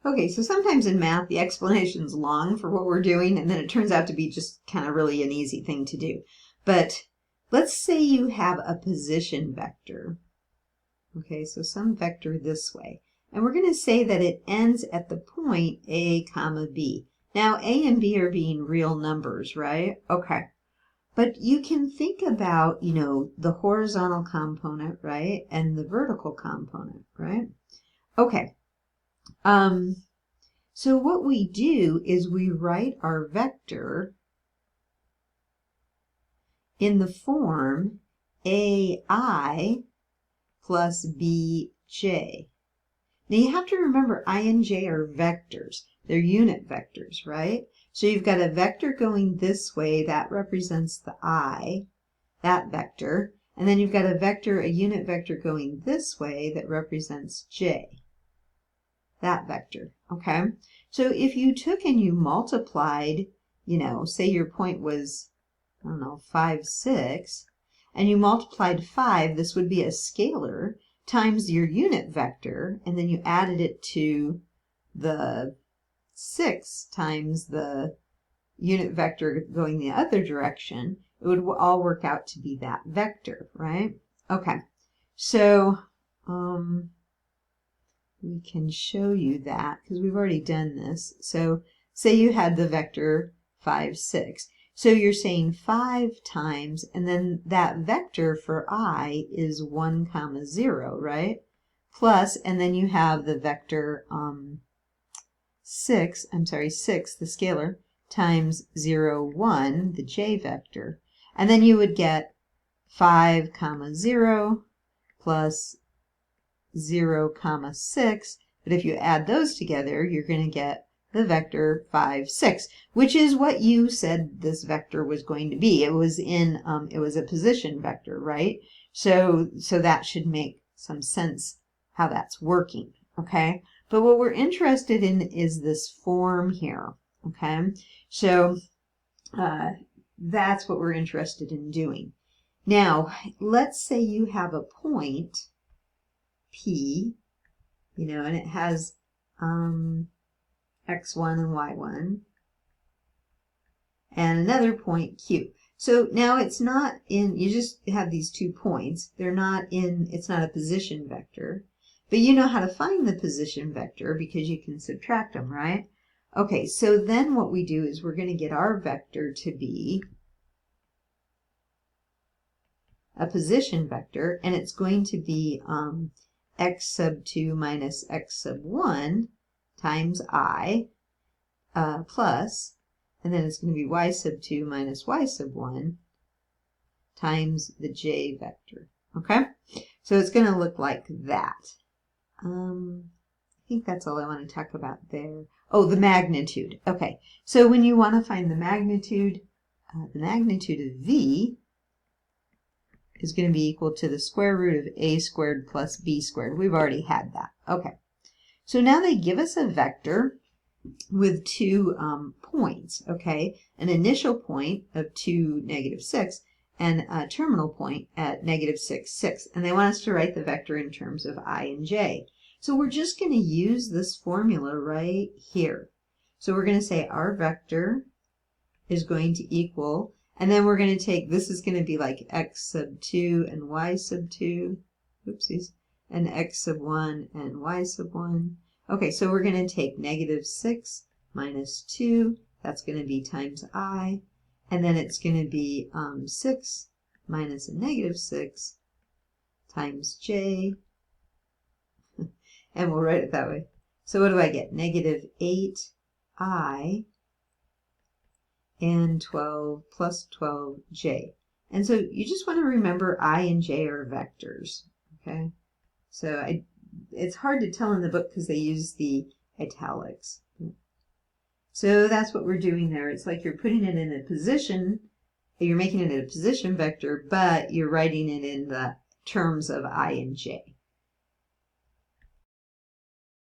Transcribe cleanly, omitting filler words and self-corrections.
Okay, so sometimes in math, the explanation's long for what we're doing, and then it turns out to be just kind of really an easy thing to do. But let's say you have a position vector. Okay, so some vector this way. And we're going to say that it ends at the point A comma B. Now, A and B are being real numbers, right? Okay. But you can think about, the horizontal component, right? And the vertical component, right? Okay. So what we do is we write our vector in the form AI plus BJ. Now you have to remember I and J are vectors. They're unit vectors, right? So you've got a vector going this way, that represents the I, that vector. And then you've got a unit vector going this way that represents J, that vector, okay? So if you took and you multiplied, say your point was, 5, 6, and you multiplied 5, this would be a scalar, times your unit vector, and then you added it to the 6 times the unit vector going the other direction, it would all work out to be that vector, right? Okay, so we can show you that because we've already done this. So say you had the vector 5, 6. So you're saying 5 times, and then that vector for I is 1, 0, right? Plus, and then you have the vector 6, the scalar, times 0, 1, the J vector. And then you would get 5, 0 plus 0, 6. But if you add those together, you're going to get the vector 5, 6, which is what you said this vector was going to be. It was it was a position vector, right? So that should make some sense how that's working, okay? But what we're interested in is this form here, okay? So that's what we're interested in doing. Now, let's say you have a point P, and it has x1 and y1, and another point Q. So now it's not in, you just have these 2 points. They're not in, it's not a position vector. But you know how to find the position vector because you can subtract them, right? Okay, so then what we do is we're going to get our vector to be a position vector, and it's going to be x sub 2 minus x sub 1 times I plus, and then it's going to be y sub 2 minus y sub 1 times the J vector, okay? So it's going to look like that. I think that's all I want to talk about there. Oh, the magnitude. Okay, so when you want to find the magnitude of V is going to be equal to the square root of a squared plus b squared. We've already had that. Okay, so now they give us a vector with 2 points, okay? An initial point of 2, -6, and a terminal point at -6, 6. And they want us to write the vector in terms of I and J. So we're just going to use this formula right here. So we're going to say our vector is going to equal, and then we're going to take, this is going to be like x sub 2 and y sub 2, oopsies, and x sub 1 and y sub 1. Okay, so we're going to take -6 minus 2, that's going to be times I, and then it's going to be 6 minus a -6 times J, and we'll write it that way. So what do I get? -8I and 12 plus 12J. And so you just want to remember I and J are vectors, okay? So it's hard to tell in the book because they use the italics. So that's what we're doing there. It's like you're putting it in a position, you're making it a position vector, but you're writing it in the terms of I and J.